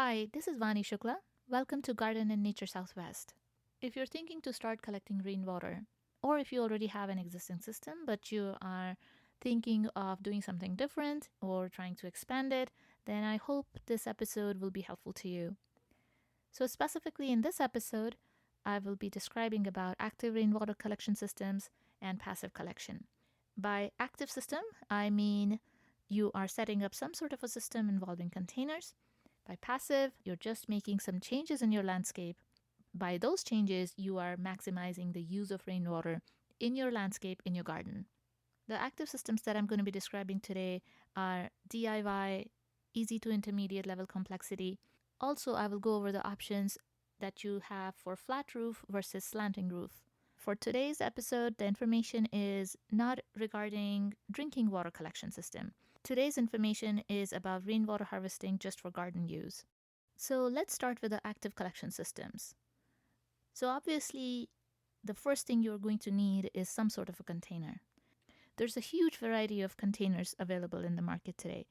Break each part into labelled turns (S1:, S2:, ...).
S1: Hi, this is Vani Shukla. Welcome to Garden and Nature Southwest. If you're thinking to start collecting rainwater, or if you already have an existing system but you are thinking of doing something different or trying to expand it, then I hope this episode will be helpful to you. So, specifically in this episode, I will be describing about active rainwater collection systems and passive collection. By active system, I mean you are setting up some sort of a system involving containers. By passive, you're just making some changes in your landscape. By those changes, you are maximizing the use of rainwater in your landscape, in your garden. The active systems that I'm going to be describing today are DIY, easy to intermediate level complexity. Also, I will go over the options that you have for flat roof versus slanting roof. For today's episode, the information is not regarding drinking water collection system. Today's information is about rainwater harvesting just for garden use. So let's start with the active collection systems. So obviously, the first thing you're going to need is some sort of a container. There's a huge variety of containers available in the market today.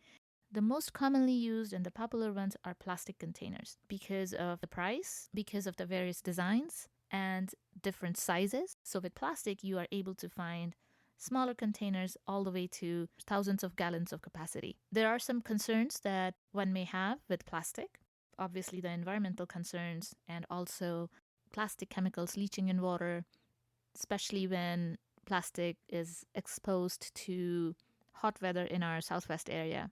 S1: The most commonly used and the popular ones are plastic containers because of the price, because of the various designs, and different sizes. So with plastic, you are able to find smaller containers all the way to thousands of gallons of capacity. There are some concerns that one may have with plastic. Obviously, the environmental concerns and also plastic chemicals leaching in water, especially when plastic is exposed to hot weather in our southwest area.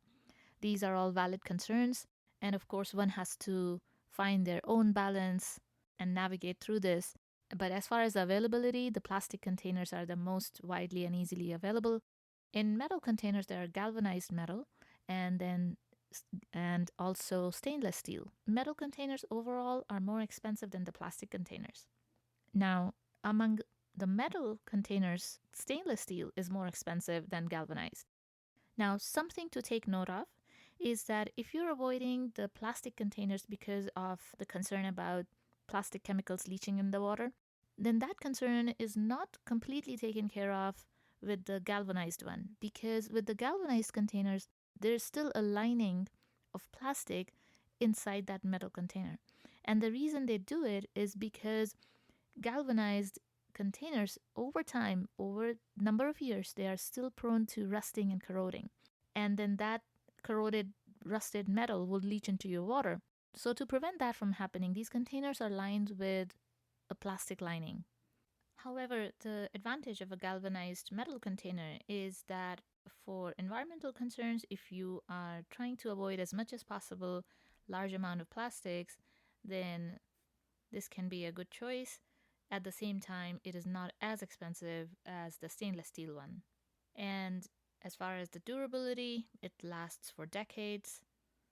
S1: These are all valid concerns, and of course, one has to find their own balance and navigate through this. But as far as the availability, the plastic containers are the most widely and easily available. In metal containers, there are galvanized metal and also stainless steel. Metal containers overall are more expensive than the plastic containers. Now, among the metal containers, stainless steel is more expensive than galvanized. Now, something to take note of is that if you're avoiding the plastic containers because of the concern about plastic chemicals leaching in the water, then that concern is not completely taken care of with the galvanized one, because with the galvanized containers, there's still a lining of plastic inside that metal container. And the reason they do it is because galvanized containers over time, over a number of years, they are still prone to rusting and corroding. And then that corroded, rusted metal will leach into your water. So to prevent that from happening, these containers are lined with a plastic lining. However, the advantage of a galvanized metal container is that for environmental concerns, if you are trying to avoid as much as possible large amount of plastics, then this can be a good choice. At the same time, it is not as expensive as the stainless steel one. And as far as the durability, it lasts for decades.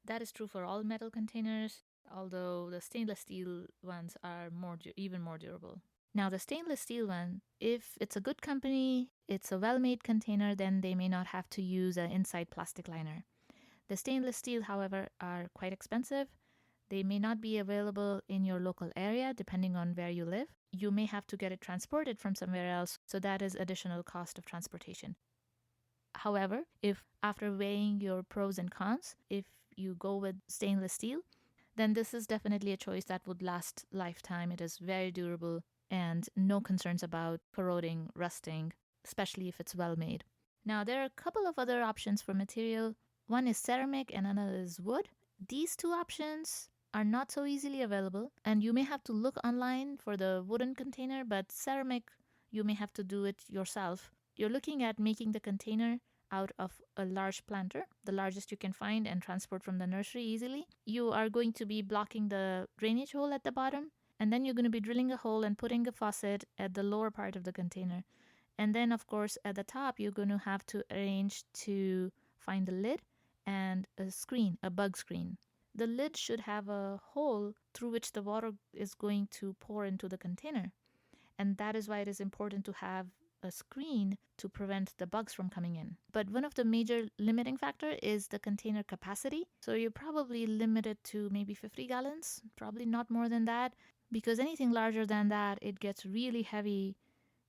S1: That is true for all metal containers, although the stainless steel ones are even more durable. Now, the stainless steel one, if it's a good company, it's a well-made container, then they may not have to use an inside plastic liner. The stainless steel, however, are quite expensive. They may not be available in your local area depending on where you live. You may have to get it transported from somewhere else, so that is additional cost of transportation. However, if after weighing your pros and cons, if you go with stainless steel, then this is definitely a choice that would last lifetime. It is very durable and no concerns about corroding, rusting, especially if it's well made. Now, there are a couple of other options for material. One is ceramic and another is wood. These two options are not so easily available, and you may have to look online for the wooden container, but ceramic, you may have to do it yourself. You're looking at making the container out of a large planter, the largest you can find and transport from the nursery easily. You are going to be blocking the drainage hole at the bottom, and then you're going to be drilling a hole and putting a faucet at the lower part of the container. And then, of course, at the top, you're going to have to arrange to find the lid and a screen, a bug screen. The lid should have a hole through which the water is going to pour into the container. And that is why it is important to have a screen to prevent the bugs from coming in. But one of the major limiting factor is the container capacity. So you're probably limited to maybe 50 gallons, probably not more than that, because anything larger than that, it gets really heavy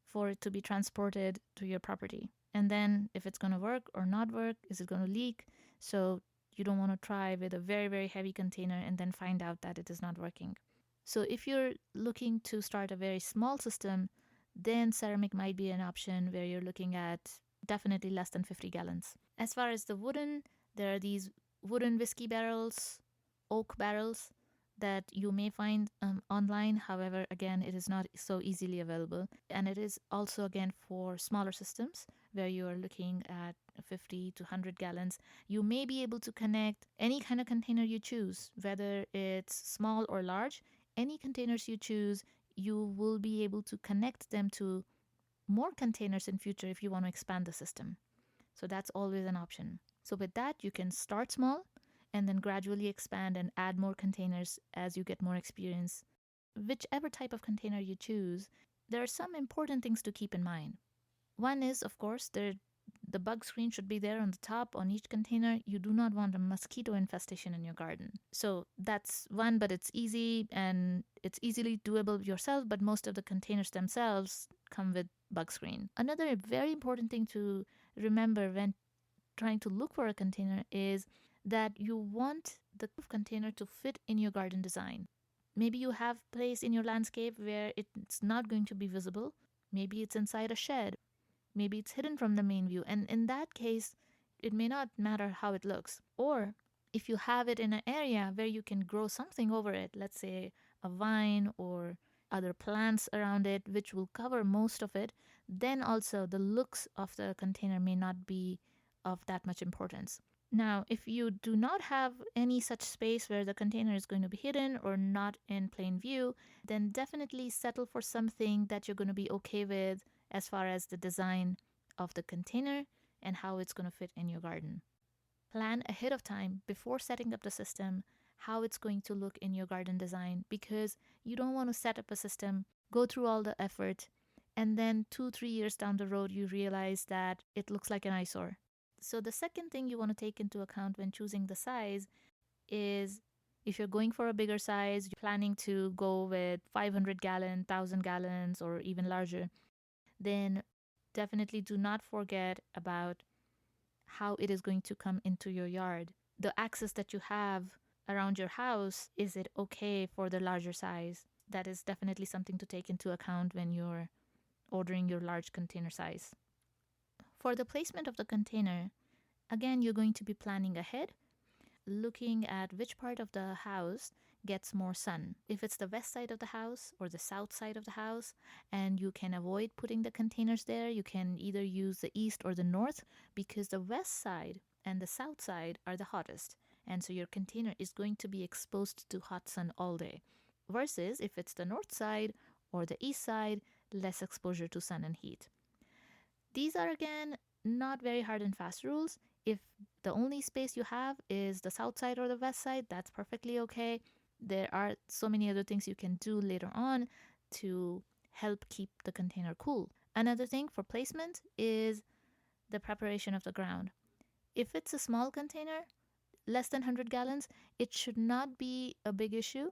S1: for it to be transported to your property. And then if it's going to work or not work, is it going to leak? So You don't want to try with a very, very heavy container and then find out that it is not working. So if you're looking to start a very small system, then ceramic might be an option where you're looking at definitely less than 50 gallons. As far as the wooden, there are these wooden whiskey barrels, oak barrels that you may find online. However, again, it is not so easily available. And it is also, again, for smaller systems where you are looking at 50 to 100 gallons. You may be able to connect any kind of container you choose, whether it's small or large. Any containers you choose, you will be able to connect them to more containers in future if you want to expand the system. So that's always an option. So with that, you can start small and then gradually expand and add more containers as you get more experience. Whichever type of container you choose, there are some important things to keep in mind. One is, of course, the bug screen should be there on the top on each container. You do not want a mosquito infestation in your garden. So that's one, but it's easy and it's easily doable yourself, but most of the containers themselves come with bug screen. Another very important thing to remember when trying to look for a container is that you want the container to fit in your garden design. Maybe you have a place in your landscape where it's not going to be visible. Maybe it's inside a shed. Maybe it's hidden from the main view. And in that case, it may not matter how it looks. Or if you have it in an area where you can grow something over it, let's say a vine or other plants around it, which will cover most of it, then also the looks of the container may not be of that much importance. Now, if you do not have any such space where the container is going to be hidden or not in plain view, then definitely settle for something that you're going to be okay with as far as the design of the container and how it's going to fit in your garden. Plan ahead of time before setting up the system how it's going to look in your garden design, because you don't want to set up a system, go through all the effort, and then 2-3 years down the road you realize that it looks like an eyesore. So the second thing you want to take into account when choosing the size is if you're going for a bigger size, you're planning to go with 500 gallon, 1000 gallons, or even larger, then definitely do not forget about how it is going to come into your yard. The access that you have around your house, is it okay for the larger size? That is definitely something to take into account when you're ordering your large container size. For the placement of the container, again, you're going to be planning ahead, looking at which part of the house gets more sun. If it's the west side of the house or the south side of the house, and you can avoid putting the containers there, you can either use the east or the north, because the west side and the south side are the hottest. And so your container is going to be exposed to hot sun all day. Versus if it's the north side or the east side, less exposure to sun and heat. These are, again, not very hard and fast rules. If the only space you have is the south side or the west side, that's perfectly okay. There are so many other things you can do later on to help keep the container cool. Another thing for placement is the preparation of the ground. If it's a small container, less than 100 gallons, it should not be a big issue,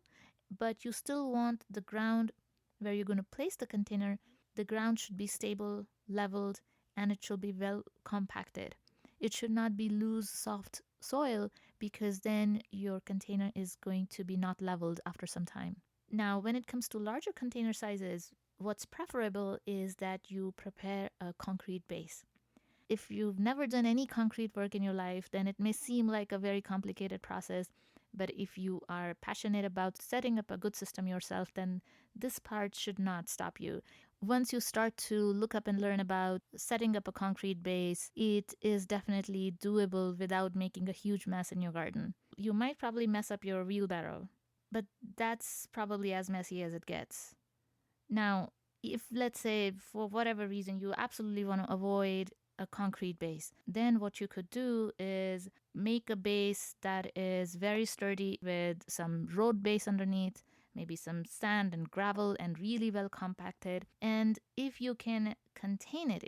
S1: but you still want the ground where you're going to place the container, the ground should be stable, leveled, and it should be well compacted. It should not be loose, soft soil, because then your container is going to be not leveled after some time. Now, when it comes to larger container sizes, what's preferable is that you prepare a concrete base. If you've never done any concrete work in your life, then it may seem like a very complicated process. But if you are passionate about setting up a good system yourself, then this part should not stop you. Once you start to look up and learn about setting up a concrete base, it is definitely doable without making a huge mess in your garden. You might probably mess up your wheelbarrow, but that's probably as messy as it gets. Now, if let's say for whatever reason you absolutely want to avoid a concrete base, then what you could do is make a base that is very sturdy with some road base underneath, maybe some sand and gravel, and really well compacted. And if you can contain it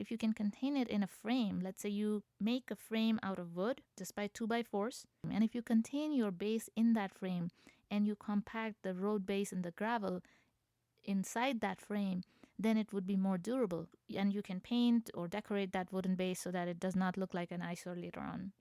S1: in a frame, let's say you make a frame out of wood just by 2x4s, and if you contain your base in that frame and you compact the road base and the gravel inside that frame, then it would be more durable, and you can paint or decorate that wooden base so that it does not look like an eyesore later on.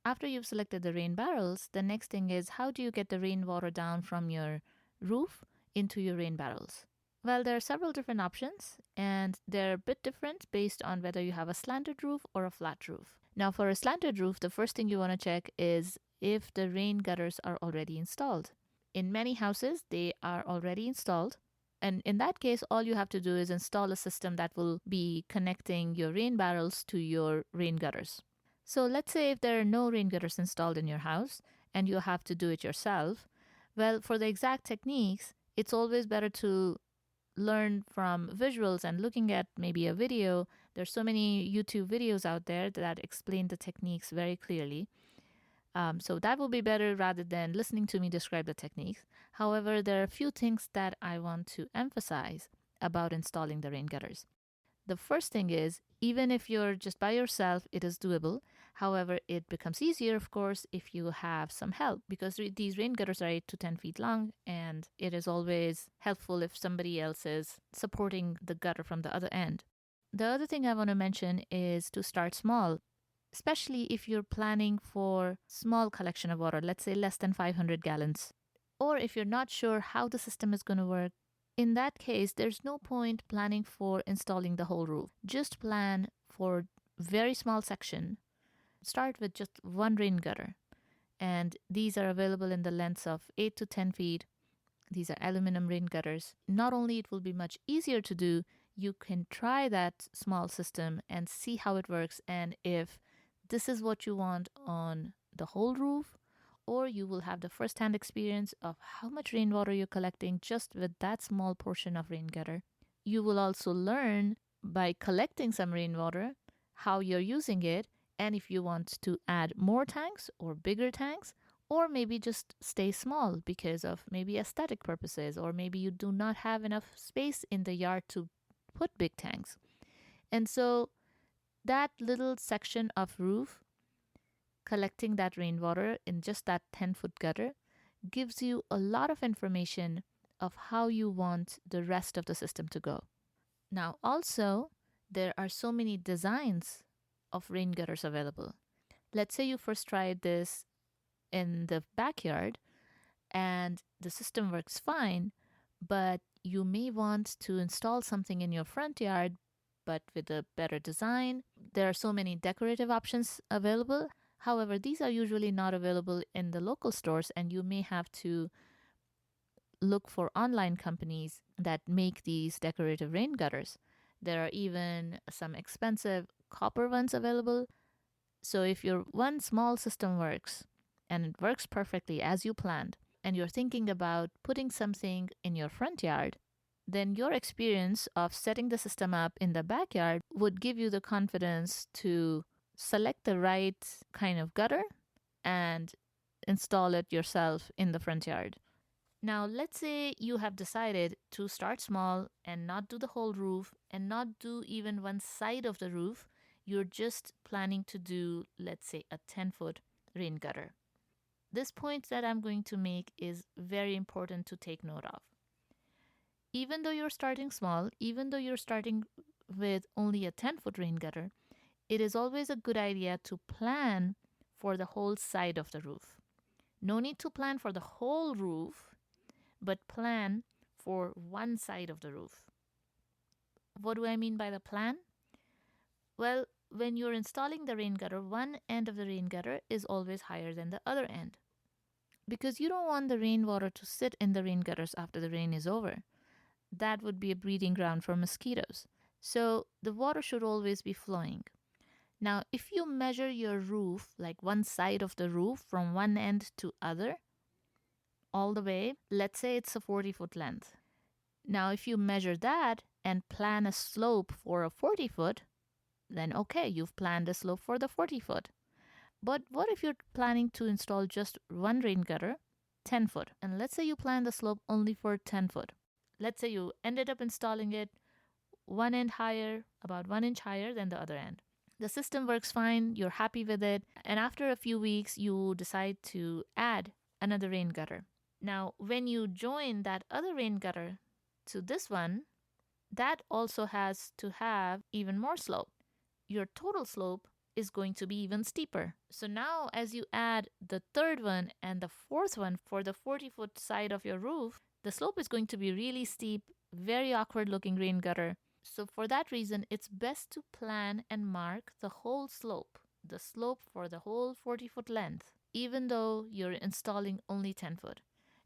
S1: After you've selected the rain barrels, the next thing is how do you get the rainwater down from your roof into your rain barrels? Well, there are several different options, and they're a bit different based on whether you have a slanted roof or a flat roof. Now, for a slanted roof, the first thing you want to check is if the rain gutters are already installed. In many houses, they are already installed. And in that case, all you have to do is install a system that will be connecting your rain barrels to your rain gutters. So let's say if there are no rain gutters installed in your house and you have to do it yourself, well, for the exact techniques, it's always better to learn from visuals and looking at maybe a video. There's so many YouTube videos out there that explain the techniques very clearly. So that will be better rather than listening to me describe the techniques. However, there are a few things that I want to emphasize about installing the rain gutters. The first thing is, even if you're just by yourself, it is doable. However, it becomes easier, of course, if you have some help because these rain gutters are 8 to 10 feet long, and it is always helpful if somebody else is supporting the gutter from the other end. The other thing I want to mention is to start small, especially if you're planning for small collection of water, let's say less than 500 gallons, or if you're not sure how the system is going to work. In that case, there's no point planning for installing the whole roof. Just plan for very small section. Start with just one rain gutter. And these are available in the lengths of 8 to 10 feet. These are aluminum rain gutters. Not only it will be much easier to do, you can try that small system and see how it works and if this is what you want on the whole roof, or you will have the first-hand experience of how much rainwater you're collecting just with that small portion of rain gutter. You will also learn by collecting some rainwater how you're using it, and if you want to add more tanks or bigger tanks, or maybe just stay small because of maybe aesthetic purposes, or maybe you do not have enough space in the yard to put big tanks. And so that little section of roof, collecting that rainwater in just that 10-foot gutter, gives you a lot of information of how you want the rest of the system to go. Now, also, there are so many designs of rain gutters available. Let's say you first tried this in the backyard and the system works fine, but you may want to install something in your front yard, but with a better design. There are so many decorative options available. However, these are usually not available in the local stores, and you may have to look for online companies that make these decorative rain gutters. There are even some expensive copper ones available. So if your one small system works and it works perfectly as you planned, and you're thinking about putting something in your front yard, then your experience of setting the system up in the backyard would give you the confidence to select the right kind of gutter and install it yourself in the front yard. Now, let's say you have decided to start small and not do the whole roof and not do even one side of the roof. You're just planning to do, let's say, a 10-foot rain gutter. This point that I'm going to make is very important to take note of. Even though you're starting small, even though you're starting with only a 10-foot rain gutter, it is always a good idea to plan for the whole side of the roof. No need to plan for the whole roof, but plan for one side of the roof. What do I mean by the plan? Well, when you're installing the rain gutter, one end of the rain gutter is always higher than the other end, because you don't want the rainwater to sit in the rain gutters after the rain is over. That would be a breeding ground for mosquitoes. So the water should always be flowing. Now, if you measure your roof, like one side of the roof from one end to other, all the way, let's say it's a 40-foot length. Now, if you measure that and plan a slope for a 40-foot, then okay, you've planned a slope for the 40-foot. But what if you're planning to install just one rain gutter, 10-foot, and let's say you plan the slope only for 10-foot. Let's say you ended up installing it one end higher, about 1 inch higher than the other end. The system works fine, you're happy with it, and after a few weeks, you decide to add another rain gutter. Now, when you join that other rain gutter to this one, that also has to have even more slope. Your total slope is going to be even steeper. So now as you add the third one and the fourth one for the 40-foot side of your roof, the slope is going to be really steep, very awkward looking rain gutter. So for that reason, it's best to plan and mark the whole slope, the slope for the whole 40-foot length, even though you're installing only 10 foot.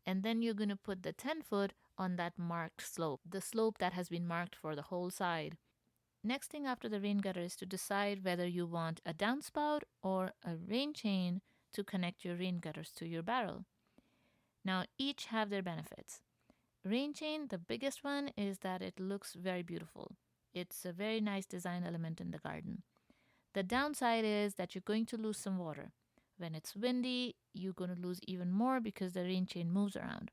S1: And then you're going to put the 10 foot on that marked slope, the slope that has been marked for the whole side. Next thing after the rain gutter is to decide whether you want a downspout or a rain chain to connect your rain gutters to your barrel. Now, each have their benefits. Rain chain, the biggest one, is that it looks very beautiful. It's a very nice design element in the garden. The downside is that you're going to lose some water. When it's windy, you're going to lose even more because the rain chain moves around.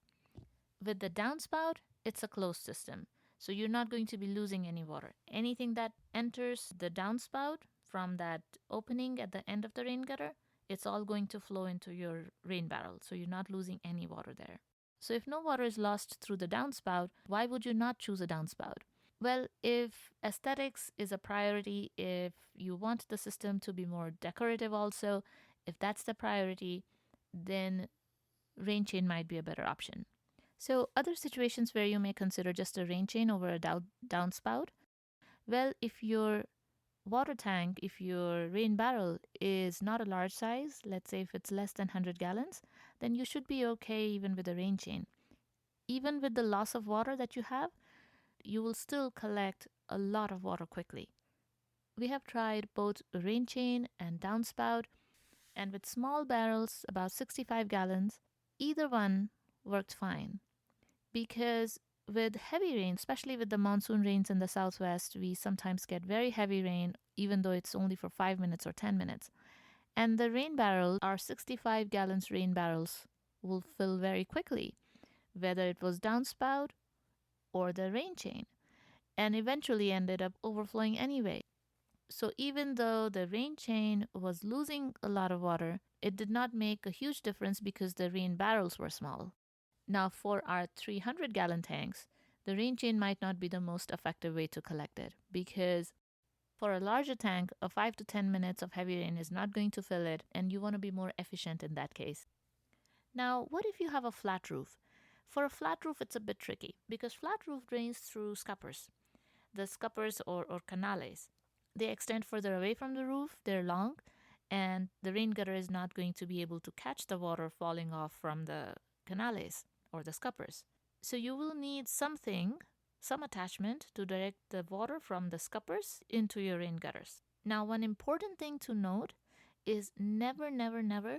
S1: With the downspout, it's a closed system, so you're not going to be losing any water. Anything that enters the downspout from that opening at the end of the rain gutter, it's all going to flow into your rain barrel, so you're not losing any water there. So if no water is lost through the downspout, why would you not choose a downspout? Well, if aesthetics is a priority, if you want the system to be more decorative also, if that's the priority, then rain chain might be a better option. So other situations where you may consider just a rain chain over a downspout, well, if your water tank, if your rain barrel is not a large size, let's say if it's less than 100 gallons, then you should be okay even with a rain chain. Even with the loss of water that you have, you will still collect a lot of water quickly. We have tried both rain chain and downspout, and with small barrels, about 65 gallons, either one worked fine. Because with heavy rain, especially with the monsoon rains in the southwest, we sometimes get very heavy rain, even though it's only for 5 minutes or 10 minutes. And the rain barrels, our 65 gallons rain barrels, will fill very quickly, whether it was downspout or the rain chain, and eventually ended up overflowing anyway. So even though the rain chain was losing a lot of water, it did not make a huge difference because the rain barrels were small. Now, for our 300-gallon tanks, the rain chain might not be the most effective way to collect it because for a larger tank, a 5 to 10 minutes of heavy rain is not going to fill it, and you want to be more efficient in that case. Now, what if you have a flat roof? For a flat roof, it's a bit tricky because flat roof drains through scuppers. The scuppers or canales, they extend further away from the roof, they're long, and the rain gutter is not going to be able to catch the water falling off from the canales or the scuppers. So you will need some attachment to direct the water from the scuppers into your rain gutters. Now, one important thing to note is never, never, never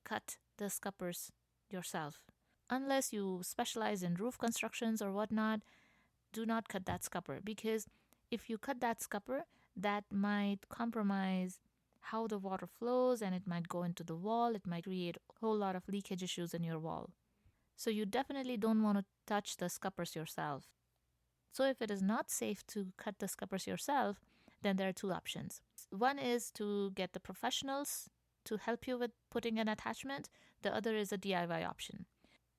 S1: cut the scuppers yourself. Unless you specialize in roof constructions or whatnot, do not cut that scupper because if you cut that scupper, that might compromise how the water flows and it might go into the wall. It might create a whole lot of leakage issues in your wall. So you definitely don't want to touch the scuppers yourself. So if it is not safe to cut the scuppers yourself, then there are two options. One is to get the professionals to help you with putting an attachment. The other is a DIY option.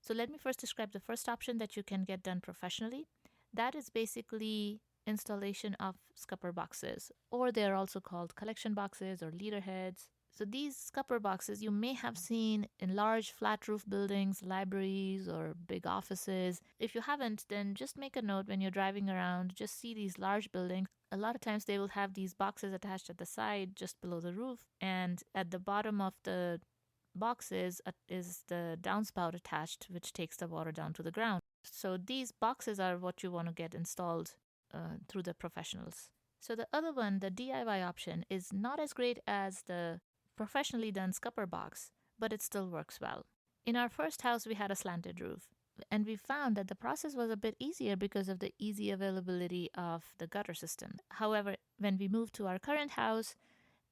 S1: So let me first describe the first option that you can get done professionally. That is basically installation of scupper boxes, or they are also called collection boxes or leader heads. So these scupper boxes you may have seen in large flat roof buildings, libraries, or big offices. If you haven't, then just make a note when you're driving around, just see these large buildings. A lot of times they will have these boxes attached at the side just below the roof, and at the bottom of the boxes is the downspout attached, which takes the water down to the ground. So these boxes are what you want to get installed through the professionals. So the other one, the DIY option, is not as great as the professionally done scupper box, but it still works well. In our first house, we had a slanted roof, and we found that the process was a bit easier because of the easy availability of the gutter system. However, when we moved to our current house,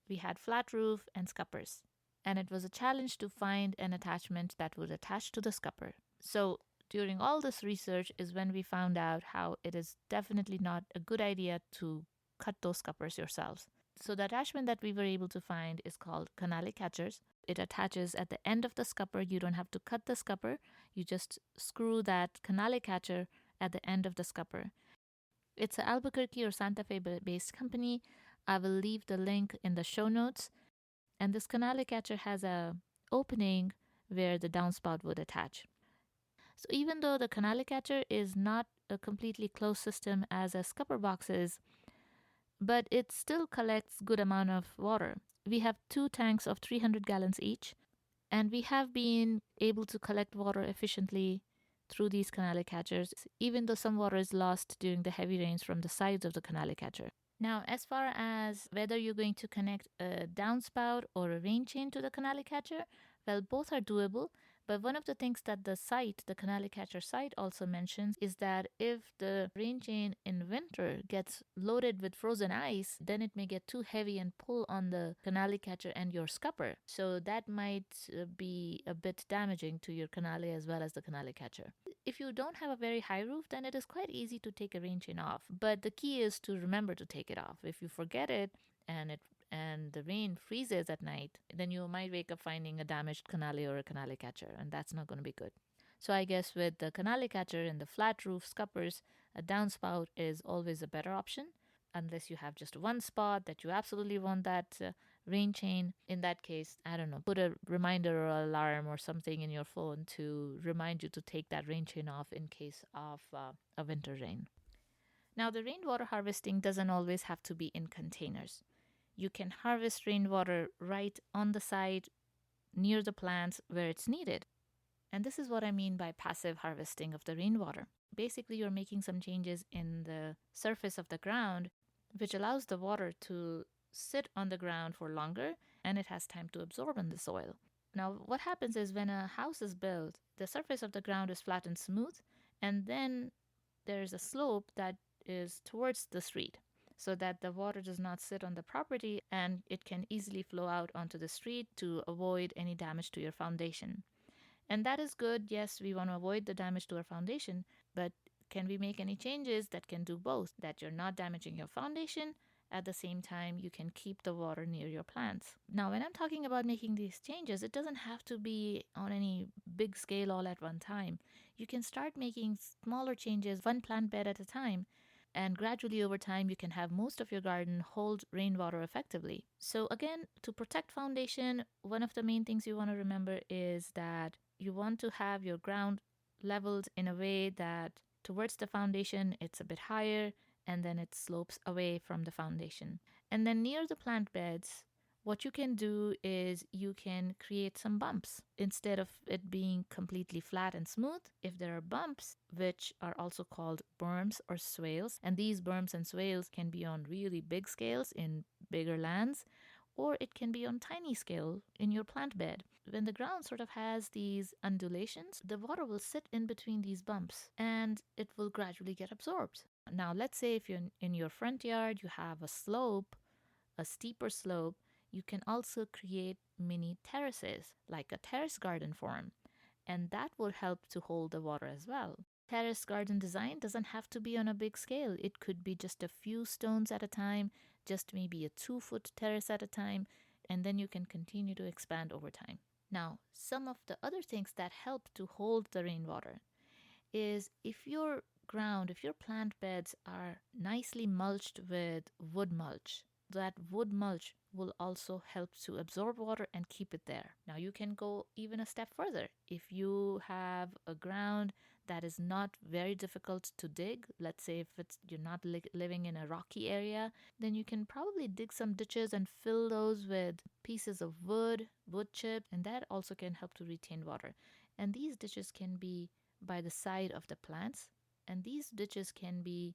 S1: we had flat roof and scuppers, and it was a challenge to find an attachment that would attach to the scupper. So during all this research is when we found out how it is definitely not a good idea to cut those scuppers yourselves. So the attachment that we were able to find is called canale catchers. It attaches at the end of the scupper. You don't have to cut the scupper. You just screw that canale catcher at the end of the scupper. It's an Albuquerque or Santa Fe based company. I will leave the link in the show notes. And this canale catcher has a opening where the downspout would attach. So even though the canale catcher is not a completely closed system as a scupper box is, but it still collects good amount of water. We have 2 tanks of 300 gallons each, and we have been able to collect water efficiently through these canale catchers, even though some water is lost during the heavy rains from the sides of the canale catcher. Now, as far as whether you're going to connect a downspout or a rain chain to the canale catcher, well, both are doable. But one of the things that the canale catcher site also mentions is that if the rain chain in winter gets loaded with frozen ice, then it may get too heavy and pull on the canale catcher and your scupper. So that might be a bit damaging to your canale as well as the canale catcher. If you don't have a very high roof, then it is quite easy to take a rain chain off. But the key is to remember to take it off. If you forget it and the rain freezes at night, then you might wake up finding a damaged canale or a canale catcher, and that's not going to be good. So I guess with the canale catcher and the flat roof scuppers, a downspout is always a better option, unless you have just one spot that you absolutely want that rain chain. In that case, I don't know, put a reminder or alarm or something in your phone to remind you to take that rain chain off in case of a winter rain. Now, the rainwater harvesting doesn't always have to be in containers. You can harvest rainwater right on the site near the plants where it's needed. And this is what I mean by passive harvesting of the rainwater. Basically, you're making some changes in the surface of the ground, which allows the water to sit on the ground for longer and it has time to absorb in the soil. Now, what happens is when a house is built, the surface of the ground is flat and smooth, and then there's a slope that is towards the street so that the water does not sit on the property and it can easily flow out onto the street to avoid any damage to your foundation. And that is good. Yes, we want to avoid the damage to our foundation, but can we make any changes that can do both? That you're not damaging your foundation, at the same time, you can keep the water near your plants. Now, when I'm talking about making these changes, it doesn't have to be on any big scale all at one time. You can start making smaller changes, one plant bed at a time, and gradually over time you can have most of your garden hold rainwater effectively. So again, to protect foundation, one of the main things you want to remember is that you want to have your ground leveled in a way that towards the foundation it's a bit higher and then it slopes away from the foundation. And then near the plant beds, what you can do is you can create some bumps. Instead of it being completely flat and smooth, if there are bumps, which are also called berms or swales, and these berms and swales can be on really big scales in bigger lands, or it can be on tiny scale in your plant bed. When the ground sort of has these undulations, the water will sit in between these bumps and it will gradually get absorbed. Now, let's say if you're in your front yard, you have a slope, a steeper slope, you can also create mini terraces, like a terrace garden form, and that will help to hold the water as well. Terrace garden design doesn't have to be on a big scale. It could be just a few stones at a time, just maybe a 2-foot terrace at a time, and then you can continue to expand over time. Now, some of the other things that help to hold the rainwater is if your plant beds are nicely mulched with wood mulch, that wood mulch will also help to absorb water and keep it there. Now you can go even a step further. If you have a ground that is not very difficult to dig, let's say if you're not living in a rocky area, then you can probably dig some ditches and fill those with pieces of wood chips, and that also can help to retain water. And these ditches can be by the side of the plants, and these ditches can be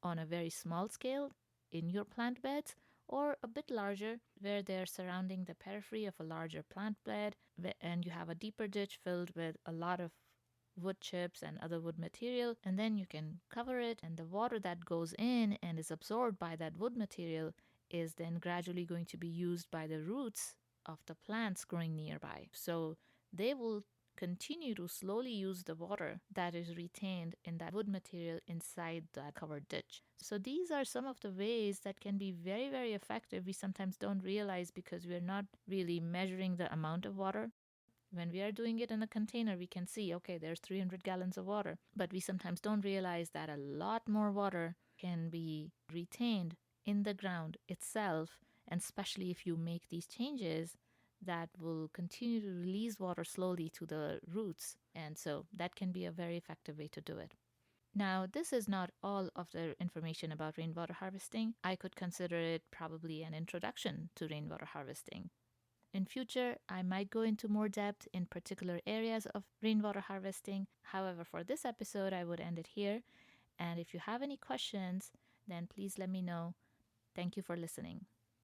S1: on a very small scale in your plant beds or a bit larger where they're surrounding the periphery of a larger plant bed and you have a deeper ditch filled with a lot of wood chips and other wood material, and then you can cover it, and the water that goes in and is absorbed by that wood material is then gradually going to be used by the roots of the plants growing nearby. So they will continue to slowly use the water that is retained in that wood material inside that covered ditch. So these are some of the ways that can be very, very effective. We sometimes don't realize because we're not really measuring the amount of water. When we are doing it in a container, we can see, okay, there's 300 gallons of water, but we sometimes don't realize that a lot more water can be retained in the ground itself, and especially if you make these changes, that will continue to release water slowly to the roots. And so that can be a very effective way to do it. Now, this is not all of the information about rainwater harvesting. I could consider it probably an introduction to rainwater harvesting. In future, I might go into more depth in particular areas of rainwater harvesting. However, for this episode, I would end it here. And if you have any questions, then please let me know. Thank you for listening.